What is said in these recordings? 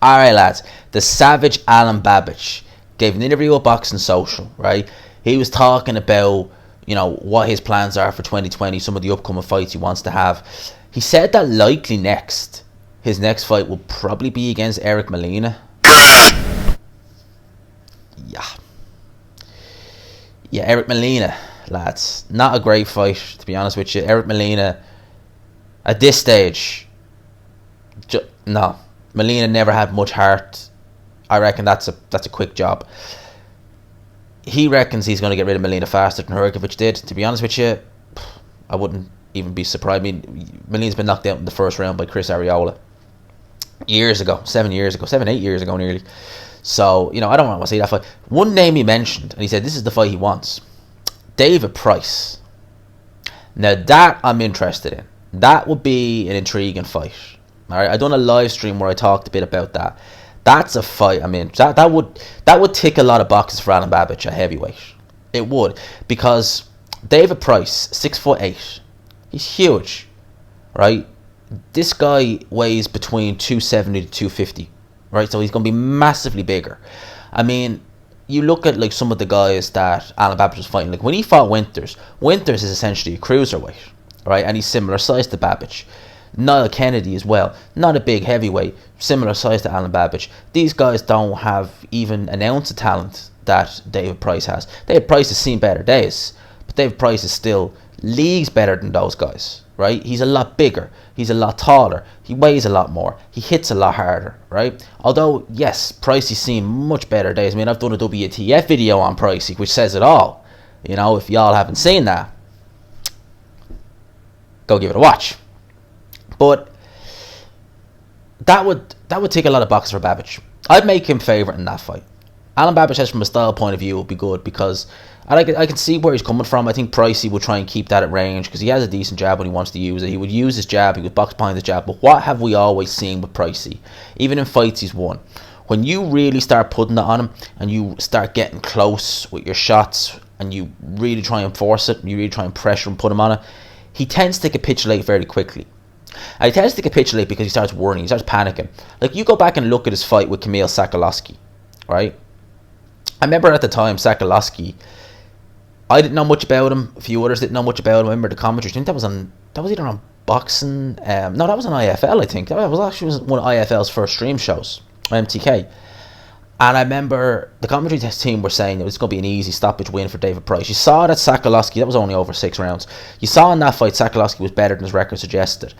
Alright, lads. The savage Alen Babic gave an interview with Boxing Social, right? He was talking about, what his plans are for 2020, some of the upcoming fights he wants to have. He said that likely his next fight will probably be against Eric Molina. Yeah, Eric Molina, lads. Not a great fight, to be honest with you. Eric Molina, at this stage, no. Molina never had much heart. I reckon that's a quick job. He reckons he's going to get rid of Molina faster than Hrgovic did. To be honest with you, I wouldn't even be surprised. I mean, Molina's been knocked out in the first round by Chris Arreola years ago, 7 years ago, 8 years ago nearly. So, I don't want to see that fight. One name he mentioned, and he said this is the fight he wants. David Price. Now that I'm interested in. That would be an intriguing fight. Alright, I done a live stream where I talked a bit about that. That's a fight. I mean, that would tick a lot of boxes for Alen Babic at heavyweight. It would, because David Price, 6'8", he's huge, right? This guy weighs between 270 to 250, right? So he's going to be massively bigger. I mean, you look at like some of the guys that Alen Babic was fighting. Like when he fought Winters is essentially a cruiserweight, right? And he's similar size to Babic. Niall Kennedy as well, not a big heavyweight, similar size to Alen Babic. These guys don't have even an ounce of talent that David Price has. David Price has seen better days, but David Price is still leagues better than those guys, right? He's a lot bigger, he's a lot taller, he weighs a lot more, he hits a lot harder, right? Although, yes, Pricey's seen much better days. I mean, I've done a WTF video on Pricey, which says it all. If y'all haven't seen that, go give it a watch. But that would take a lot of boxes for Babic. I'd make him favourite in that fight. Alen Babic says from a style point of view would be good because I can see where he's coming from. I think Pricey will try and keep that at range because he has a decent jab when he wants to use it. He would use his jab, he would box behind his jab. But what have we always seen with Pricey? Even in fights he's won. When you really start putting it on him and you start getting close with your shots and you really try and force it, and you really try and pressure and put him on it, he tends to capitulate very quickly. And he tends to capitulate because he starts worrying, he starts panicking. Like, you go back and look at his fight with Kamil Sakalowski, right? I remember at the time, Sakalowski, I didn't know much about him, a few others didn't know much about him. I remember the commentary, I think that was either on Boxing, no, that was on IFL, I think. That was actually one of IFL's first stream shows, MTK. And I remember the commentary team were saying it was going to be an easy stoppage win for David Price. You saw that Sakalowski, that was only over 6 rounds. You saw in that fight Sakalowski was better than his record suggested.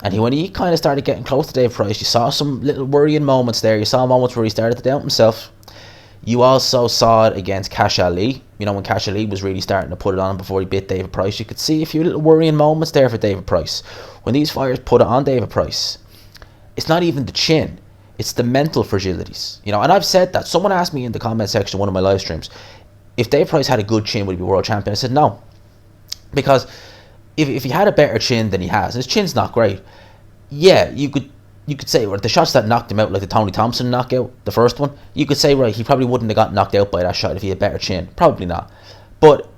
And when he kind of started getting close to David Price, you saw some little worrying moments there. You saw moments where he started to doubt himself. You also saw it against Cash Ali. When Cash Ali was really starting to put it on him before he bit David Price. You could see a few little worrying moments there for David Price. When these fighters put it on David Price, it's not even the chin. It's the mental fragilities, and I've said that. Someone asked me in the comment section of one of my live streams, if Dave Price had a good chin, would he be world champion? I said no, because if he had a better chin than he has, and his chin's not great, yeah, you could say, well, the shots that knocked him out, like the Tony Thompson knockout, the first one, you could say, right, he probably wouldn't have got knocked out by that shot if he had a better chin. Probably not. But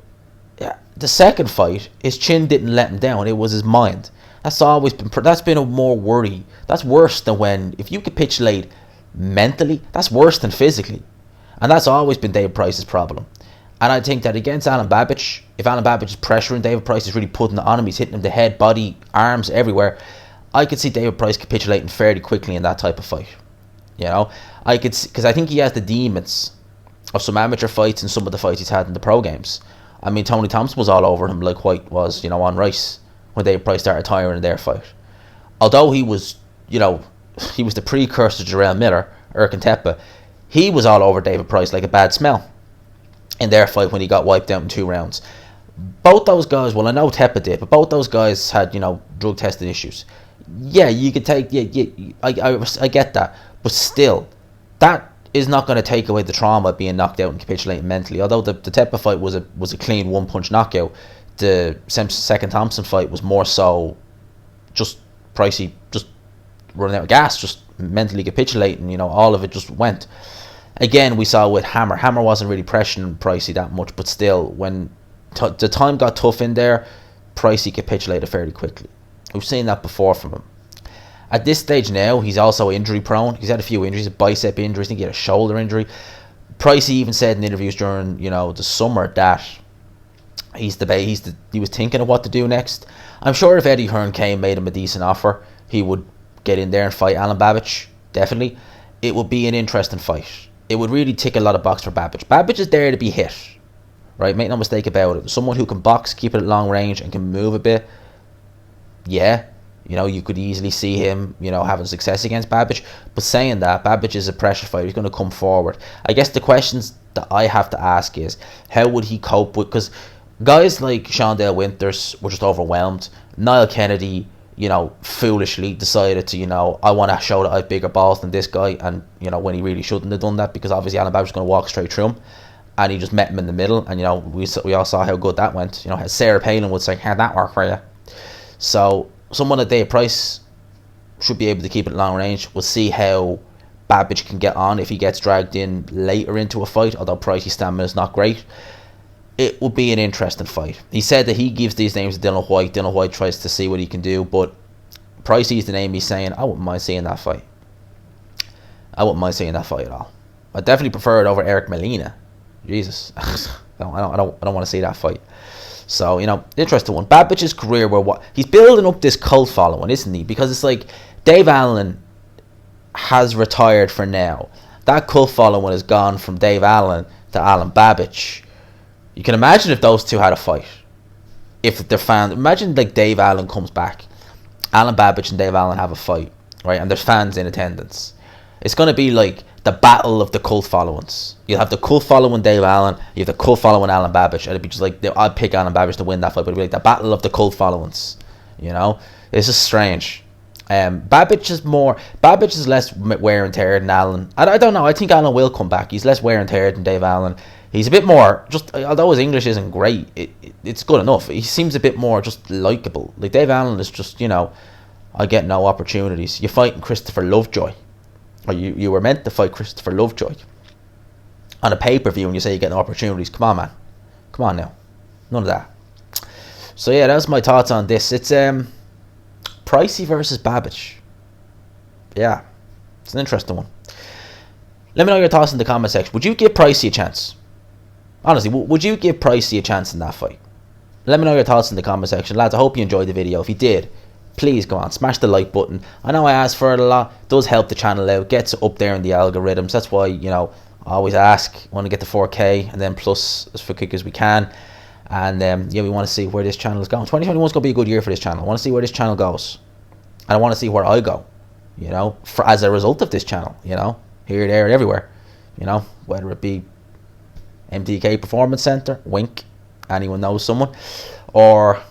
yeah, the second fight, his chin didn't let him down. It was his mind. That's been a more worry. That's worse than if you capitulate mentally, that's worse than physically. And that's always been David Price's problem. And I think that against Alen Babic, if Alen Babic is pressuring David Price, is really putting it on him, he's hitting him the head, body, arms, everywhere, I could see David Price capitulating fairly quickly in that type of fight. I could see, because I think he has the demons of some amateur fights and some of the fights he's had in the pro games. I mean, Tony Thompson was all over him like White was, on Rice, when David Price started tiring in their fight. Although he was the precursor to Jarrell Miller, Erkin Tepa, he was all over David Price like a bad smell in their fight when he got wiped out in 2 rounds. Both those guys, well, I know Tepa did, but both those guys had, drug testing issues. Yeah, you could take, I get that, but still, that is not going to take away the trauma of being knocked out and capitulating mentally. Although the Tepa fight was a clean 1-punch knockout, the second Thompson fight was more so just Pricey just running out of gas, just mentally capitulating, all of it just went. Again, we saw with Hammer wasn't really pressuring Pricey that much, but still, when the time got tough in there, Pricey capitulated fairly quickly. We've seen that before from him. At this stage now, he's also injury prone. He's had a few injuries, a bicep injury, I think he had a shoulder injury. Pricey even said in interviews during the summer that he was thinking of what to do next. I'm sure if Eddie Hearn made him a decent offer, he would get in there and fight Alen Babic. Definitely, it would be an interesting fight. It would really tick a lot of boxes for Babic. Babic is there to be hit, right? Make no mistake about it. Someone who can box, keep it at long range, and can move a bit. Yeah, you could easily see him, having success against Babic. But saying that, Babic is a pressure fighter. He's going to come forward. I guess the questions that I have to ask is, how would he cope with... Because guys like Shondale Winters were just overwhelmed. Niall Kennedy, foolishly decided to, I want to show that I have bigger balls than this guy. And, when he really shouldn't have done that, because obviously Alen Babic was going to walk straight through him. And he just met him in the middle. And, we all saw how good that went. Sarah Palin would say, how'd that work for you? So... someone at Dave Price should be able to keep it long range. We'll see how Babic can get on if he gets dragged in later into a fight, although Pricey's stamina is not great. It will be an interesting fight. He said that he gives these names to Dylan White. Dylan White tries to see what he can do, but Pricey's the name he's saying, I wouldn't mind seeing that fight. I wouldn't mind seeing that fight at all. I definitely prefer it over Eric Molina. Jesus. I don't want to see that fight. So, interesting one. Babic's career, he's building up this cult following, isn't he? Because it's like Dave Allen has retired for now. That cult following has gone from Dave Allen to Alen Babic. You can imagine if those two had a fight. If they're fans, imagine like Dave Allen comes back, Alen Babic and Dave Allen have a fight, right? And there's fans in attendance. It's going to be like the battle of the cult followings. You'll have the cult following Dave Allen, you have the cult following Alen Babic, and it'd be just like, I'd pick Alen Babic to win that fight, but it'd be like the battle of the cult followings. It's just strange. Babic is less wear and tear than Allen. I don't know, I think Allen will come back. He's less wear and tear than Dave Allen. He's a bit more, just although his English isn't great, it's good enough. He seems a bit more just likeable. Like Dave Allen is just, I get no opportunities. You're fighting Christopher Lovejoy. Or you were meant to fight Christopher Lovejoy on a pay-per-view, and you say you get no opportunities. Come on, man. Come on now. None of that. So yeah, that's my thoughts on this. It's Pricey versus Babic. Yeah, it's an interesting one. Let me know your thoughts in the comment section. Would you give Pricey a chance? Honestly, would you give Pricey a chance in that fight? Let me know your thoughts in the comment section. Lads, I hope you enjoyed the video. If you did, please go on, smash the like button. I know I ask for it a lot. It does help the channel out. Gets up there in the algorithms. That's why, I always ask. I want to get to 4K and then plus as quick as we can. And we want to see where this channel is going. 2021 is going to be a good year for this channel. I want to see where this channel goes. And I want to see where I go, as a result of this channel, here, there, and everywhere. Whether it be MTK Performance Center, wink, anyone knows someone, or,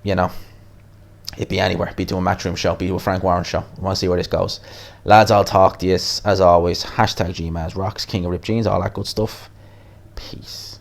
it'd be anywhere. Be doing a Matchroom show, be doing a Frank Warren show. I want to see where this goes. Lads, I'll talk to you as always. #GMAS, Rocks, King of Rip Jeans, all that good stuff. Peace.